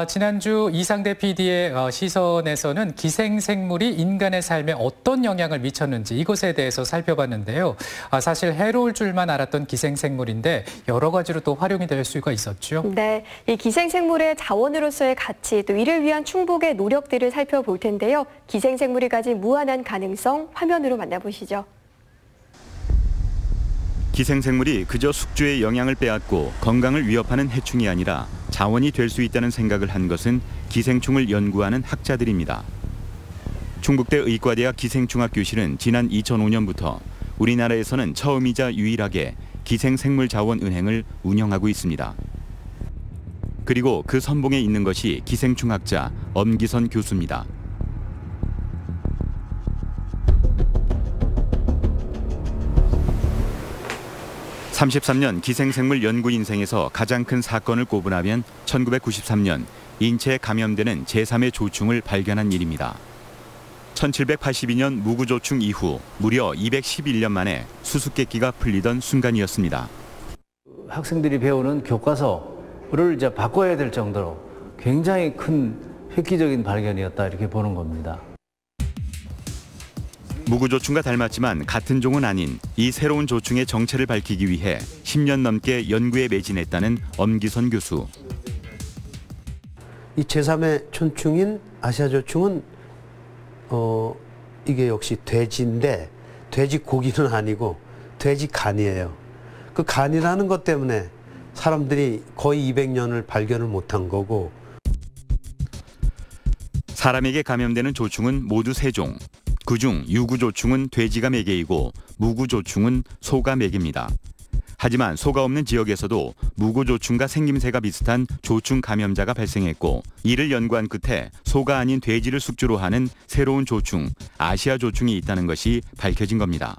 지난주 이상대 PD의 시선에서는 기생생물이 인간의 삶에 어떤 영향을 미쳤는지 이것에 대해서 살펴봤는데요. 사실 해로울 줄만 알았던 기생생물인데 여러 가지로 또 활용이 될 수가 있었죠. 네, 이 기생생물의 자원으로서의 가치, 또 이를 위한 충복의 노력들을 살펴볼 텐데요. 기생생물이 가진 무한한 가능성, 화면으로 만나보시죠. 기생생물이 그저 숙주의 영양을 빼앗고 건강을 위협하는 해충이 아니라 자원이 될 수 있다는 생각을 한 것은 기생충을 연구하는 학자들입니다. 충북대 의과대학 기생충학교실은 지난 2005년부터 우리나라에서는 처음이자 유일하게 기생생물 자원 은행을 운영하고 있습니다. 그리고 그 선봉에 있는 것이 기생충학자 엄기선 교수입니다. 33년 기생생물 연구 인생에서 가장 큰 사건을 꼽으라면 1993년 인체에 감염되는 제3의 조충을 발견한 일입니다. 1782년 무구조충 이후 무려 211년 만에 수수께끼가 풀리던 순간이었습니다. 학생들이 배우는 교과서를 이제 바꿔야 될 정도로 굉장히 큰 획기적인 발견이었다 이렇게 보는 겁니다. 무구조충과 닮았지만 같은 종은 아닌 이 새로운 조충의 정체를 밝히기 위해 10년 넘게 연구에 매진했다는 엄기선 교수. 이 제3의 촌충인 아시아조충은 이게 역시 돼지인데 돼지 고기는 아니고 돼지 간이에요. 그 간이라는 것 때문에 사람들이 거의 200년을 발견을 못한 거고. 사람에게 감염되는 조충은 모두 3종. 그중 유구조충은 돼지가 매개이고 무구조충은 소가 매개입니다. 하지만 소가 없는 지역에서도 무구조충과 생김새가 비슷한 조충 감염자가 발생했고 이를 연구한 끝에 소가 아닌 돼지를 숙주로 하는 새로운 조충, 아시아 조충이 있다는 것이 밝혀진 겁니다.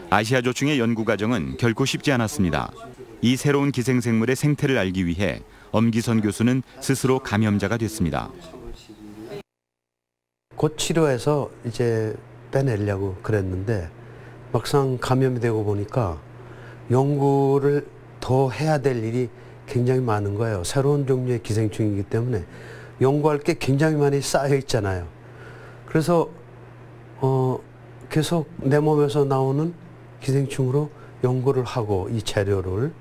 아시아 조충의 연구 과정은 결코 쉽지 않았습니다. 이 새로운 기생생물의 생태를 알기 위해 엄기선 교수는 스스로 감염자가 됐습니다. 곧 치료해서 이제 빼내려고 그랬는데 막상 감염이 되고 보니까 연구를 더 해야 될 일이 굉장히 많은 거예요. 새로운 종류의 기생충이기 때문에 연구할 게 굉장히 많이 쌓여 있잖아요. 그래서 계속 내 몸에서 나오는 기생충으로 연구를 하고 이 재료를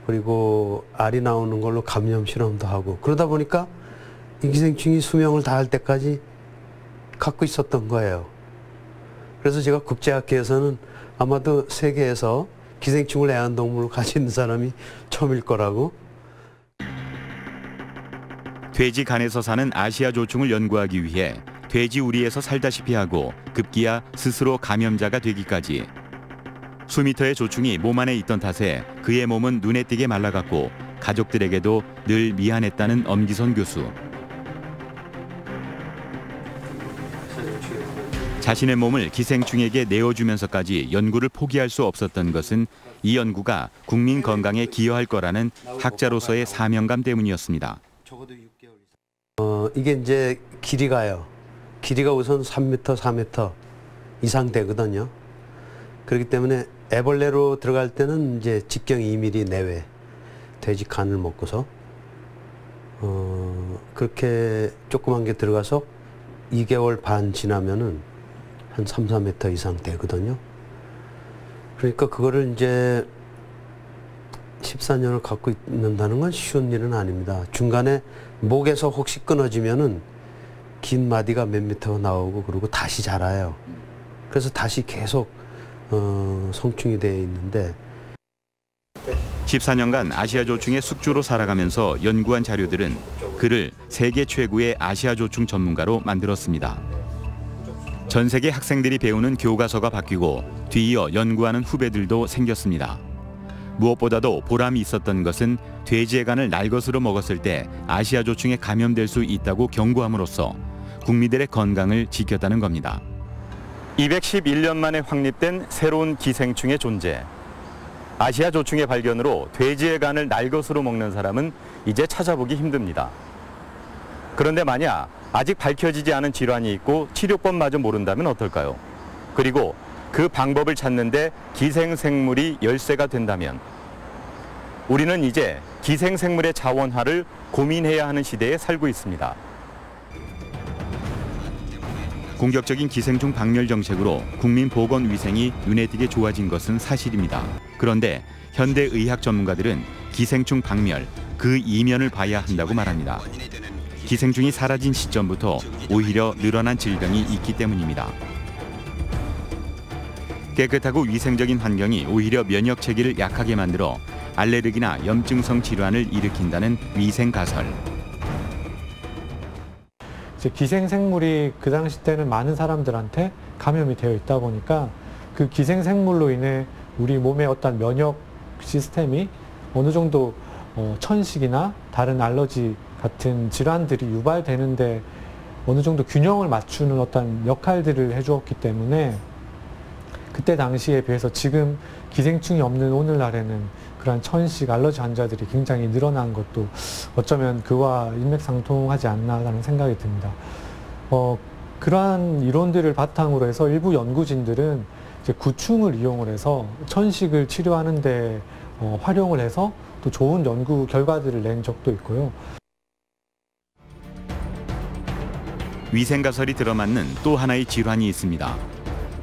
그리고 알이 나오는 걸로 감염 실험도 하고 그러다 보니까 이 기생충이 수명을 다할 때까지 갖고 있었던 거예요. 그래서 제가 국제학회에서는 아마도 세계에서 기생충을 애완동물로 가지는 사람이 처음일 거라고. 돼지 간에서 사는 아시아 조충을 연구하기 위해 돼지 우리에서 살다시피 하고 급기야 스스로 감염자가 되기까지. 수미터의 조충이 몸 안에 있던 탓에 그의 몸은 눈에 띄게 말라갔고 가족들에게도 늘 미안했다는 엄기선 교수. 자신의 몸을 기생충에게 내어주면서까지 연구를 포기할 수 없었던 것은 이 연구가 국민 건강에 기여할 거라는 학자로서의 사명감 때문이었습니다. 이게 이제 길이가요. 길이가 우선 3m, 4m 이상 되거든요. 그렇기 때문에 애벌레로 들어갈 때는 이제 직경 2mm 내외 돼지 간을 먹고서 그렇게 조그만 게 들어가서 2개월 반 지나면은 한 3, 4m 이상 되거든요. 그러니까 그거를 이제 14년을 갖고 있는다는 건 쉬운 일은 아닙니다. 중간에 목에서 혹시 끊어지면은 긴 마디가 몇 미터가 나오고 그러고 다시 자라요. 그래서 다시 계속 성충이 되어 있는데 14년간 아시아 조충의 숙주로 살아가면서 연구한 자료들은 그를 세계 최고의 아시아 조충 전문가로 만들었습니다. 전 세계 학생들이 배우는 교과서가 바뀌고 뒤이어 연구하는 후배들도 생겼습니다. 무엇보다도 보람이 있었던 것은 돼지의 간을 날것으로 먹었을 때 아시아 조충에 감염될 수 있다고 경고함으로써 국민들의 건강을 지켰다는 겁니다. 211년 만에 확립된 새로운 기생충의 존재. 아시아 조충의 발견으로 돼지의 간을 날것으로 먹는 사람은 이제 찾아보기 힘듭니다. 그런데 만약 아직 밝혀지지 않은 질환이 있고 치료법마저 모른다면 어떨까요? 그리고 그 방법을 찾는데 기생생물이 열쇠가 된다면 우리는 이제 기생생물의 자원화를 고민해야 하는 시대에 살고 있습니다. 공격적인 기생충 박멸 정책으로 국민 보건 위생이 눈에 띄게 좋아진 것은 사실입니다. 그런데 현대 의학 전문가들은 기생충 박멸, 그 이면을 봐야 한다고 말합니다. 기생충이 사라진 시점부터 오히려 늘어난 질병이 있기 때문입니다. 깨끗하고 위생적인 환경이 오히려 면역 체계를 약하게 만들어 알레르기나 염증성 질환을 일으킨다는 위생 가설. 이제 기생생물이 그 당시 때는 많은 사람들한테 감염이 되어 있다 보니까 그 기생생물로 인해 우리 몸의 어떤 면역 시스템이 어느 정도 천식이나 다른 알러지 같은 질환들이 유발되는데 어느 정도 균형을 맞추는 어떤 역할들을 해주었기 때문에 그때 당시에 비해서 지금 기생충이 없는 오늘날에는 그러한 천식, 알러지 환자들이 굉장히 늘어난 것도 어쩌면 그와 일맥상통하지 않나라는 생각이 듭니다. 그러한 이론들을 바탕으로 해서 일부 연구진들은 이제 구충을 이용을 해서 천식을 치료하는 데 활용을 해서 또 좋은 연구 결과들을 낸 적도 있고요. 위생가설이 들어맞는 또 하나의 질환이 있습니다.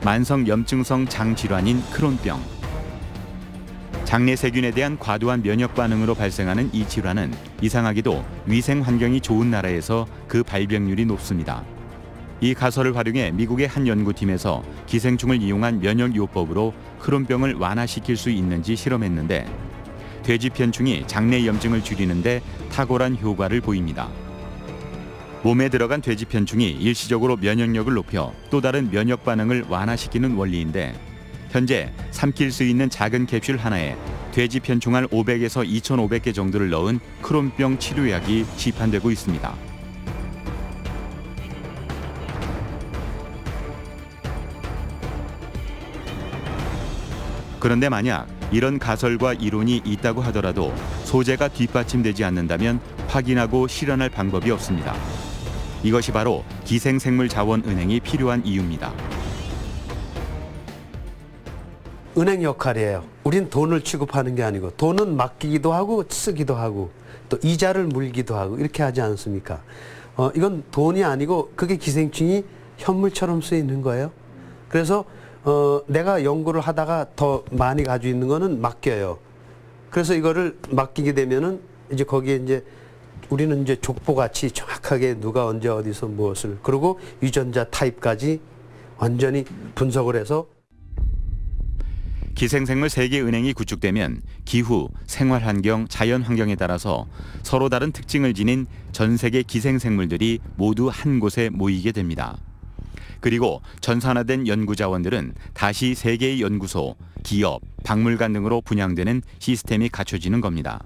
만성 염증성 장질환인 크론병. 장내 세균에 대한 과도한 면역 반응으로 발생하는 이 질환은 이상하게도 위생 환경이 좋은 나라에서 그 발병률이 높습니다. 이 가설을 활용해 미국의 한 연구팀에서 기생충을 이용한 면역요법으로 크론병을 완화시킬 수 있는지 실험했는데 돼지 편충이 장내 염증을 줄이는 데 탁월한 효과를 보입니다. 몸에 들어간 돼지 편충이 일시적으로 면역력을 높여 또 다른 면역 반응을 완화시키는 원리인데 현재 삼킬 수 있는 작은 캡슐 하나에 돼지 편충알 500에서 2,500개 정도를 넣은 크론병 치료약이 시판되고 있습니다. 그런데 만약 이런 가설과 이론이 있다고 하더라도 소재가 뒷받침되지 않는다면 확인하고 실현할 방법이 없습니다. 이것이 바로 기생생물자원은행이 필요한 이유입니다. 은행 역할이에요. 우린 돈을 취급하는 게 아니고 돈은 맡기기도 하고 쓰기도 하고 또 이자를 물기도 하고 이렇게 하지 않습니까? 이건 돈이 아니고 그게 기생충이 현물처럼 쓰이는 거예요. 그래서 내가 연구를 하다가 더 많이 가지고 있는 거는 맡겨요. 그래서 이거를 맡기게 되면은 이제 거기에 이제 우리는 이제 족보같이 정확하게 누가 언제 어디서 무엇을 그리고 유전자 타입까지 완전히 분석을 해서 기생생물 세계은행이 구축되면 기후, 생활환경, 자연환경에 따라서 서로 다른 특징을 지닌 전 세계 기생생물들이 모두 한 곳에 모이게 됩니다. 그리고 전산화된 연구자원들은 다시 세계의 연구소, 기업, 박물관 등으로 분양되는 시스템이 갖춰지는 겁니다.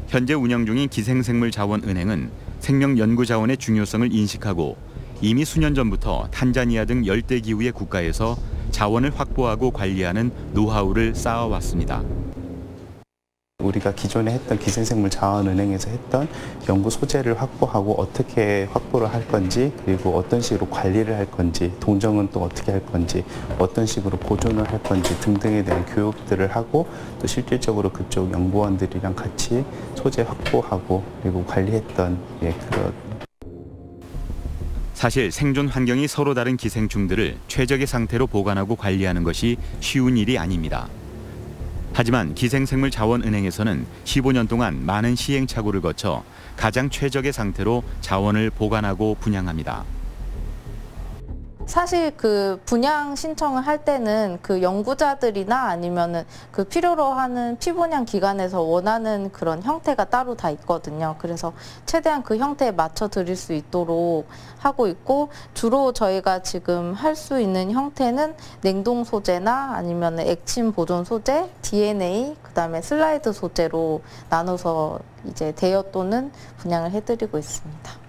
현재 운영 중인 기생생물자원은행은 생명연구자원의 중요성을 인식하고 이미 수년 전부터 탄자니아 등 열대기후의 국가에서 자원을 확보하고 관리하는 노하우를 쌓아왔습니다. 우리가 기존에 했던 기생생물자원은행에서 했던 연구 소재를 확보하고 어떻게 확보를 할 건지 그리고 어떤 식으로 관리를 할 건지 동정은 또 어떻게 할 건지 어떤 식으로 보존을 할 건지 등등에 대한 교육들을 하고 또 실질적으로 그쪽 연구원들이랑 같이 소재 확보하고 그리고 관리했던 그런 사실 생존 환경이 서로 다른 기생충들을 최적의 상태로 보관하고 관리하는 것이 쉬운 일이 아닙니다. 하지만 기생생물자원은행에서는 15년 동안 많은 시행착오를 거쳐 가장 최적의 상태로 자원을 보관하고 분양합니다. 사실 그 분양 신청을 할 때는 그 연구자들이나 아니면은 그 필요로 하는 피분양 기관에서 원하는 그런 형태가 따로 다 있거든요. 그래서 최대한 그 형태에 맞춰 드릴 수 있도록 하고 있고 주로 저희가 지금 할 수 있는 형태는 냉동 소재나 아니면 액침 보존 소재, DNA, 그다음에 슬라이드 소재로 나눠서 이제 대여 또는 분양을 해드리고 있습니다.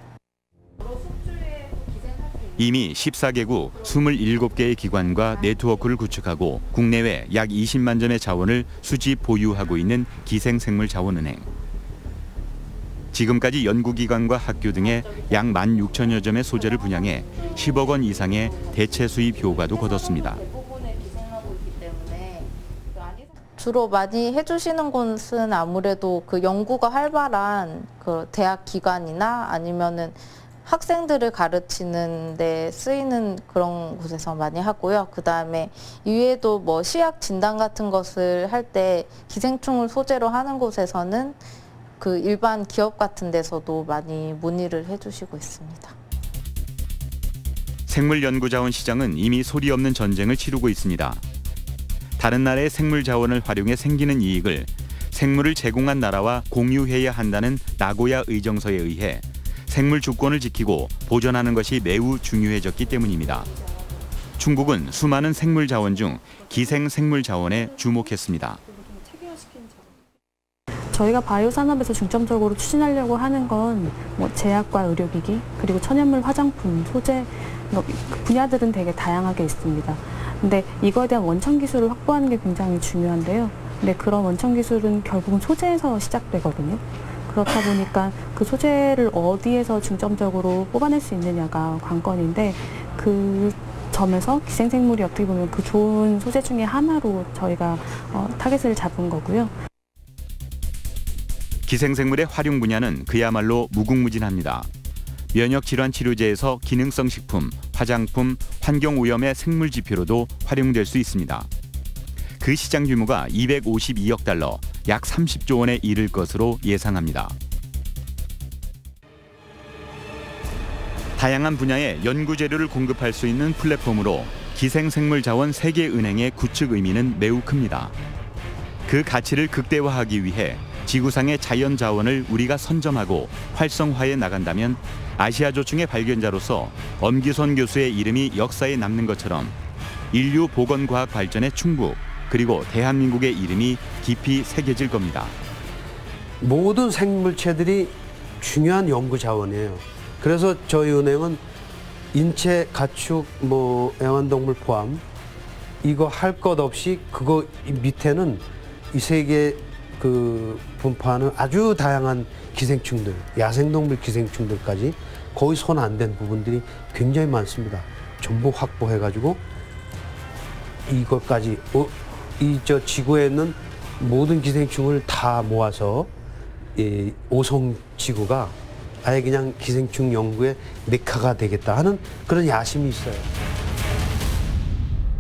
이미 14개국 27개의 기관과 네트워크를 구축하고 국내외 약 20만 점의 자원을 수집 보유하고 있는 기생생물자원은행. 지금까지 연구기관과 학교 등에 약 16,000여 점의 소재를 분양해 10억 원 이상의 대체 수입 효과도 거뒀습니다. 주로 많이 해주시는 곳은 아무래도 그 연구가 활발한 그 대학 기관이나 아니면은 학생들을 가르치는 데 쓰이는 그런 곳에서 많이 하고요. 그 다음에 이외에도 뭐 시약 진단 같은 것을 할 때 기생충을 소재로 하는 곳에서는 그 일반 기업 같은 데서도 많이 문의를 해주시고 있습니다. 생물연구자원 시장은 이미 소리 없는 전쟁을 치르고 있습니다. 다른 나라의 생물 자원을 활용해 생기는 이익을 생물을 제공한 나라와 공유해야 한다는 나고야 의정서에 의해 생물 주권을 지키고 보존하는 것이 매우 중요해졌기 때문입니다. 충북은 수많은 생물 자원 중 기생 생물 자원에 주목했습니다. 저희가 바이오 산업에서 중점적으로 추진하려고 하는 건 뭐 제약과 의료기기, 그리고 천연물 화장품, 소재 분야들은 되게 다양하게 있습니다. 근데 이거에 대한 원천 기술을 확보하는 게 굉장히 중요한데요. 근데 그런 원천 기술은 결국은 소재에서 시작되거든요. 그렇다 보니까 그 소재를 어디에서 중점적으로 뽑아낼 수 있느냐가 관건인데, 그 점에서 기생생물이 어떻게 보면 그 좋은 소재 중에 하나로 저희가 타겟을 잡은 거고요. 기생생물의 활용 분야는 그야말로 무궁무진합니다. 면역질환 치료제에서 기능성 식품, 화장품, 환경오염의 생물 지표로도 활용될 수 있습니다. 그 시장 규모가 252억 달러, 약 30조 원에 이를 것으로 예상합니다. 다양한 분야의 연구 재료를 공급할 수 있는 플랫폼으로 기생생물 자원 세계은행의 구축 의미는 매우 큽니다. 그 가치를 극대화하기 위해 지구상의 자연 자원을 우리가 선점하고 활성화해 나간다면 아시아조충의 발견자로서 엄기선 교수의 이름이 역사에 남는 것처럼 인류 보건과학 발전의 충북, 그리고 대한민국의 이름이 깊이 새겨질 겁니다. 모든 생물체들이 중요한 연구 자원이에요. 그래서 저희 은행은 인체, 가축, 애완동물 포함 이거 할 것 없이 그거 밑에는 이 세계 분포하는 아주 다양한 기생충들, 야생동물 기생충들까지 거의 손 안 댄 부분들이 굉장히 많습니다. 전부 확보해가지고 이것까지 지구에 있는 모든 기생충을 다 모아서 이 오성 지구가 아예 그냥 기생충 연구의 메카가 되겠다 하는 그런 야심이 있어요.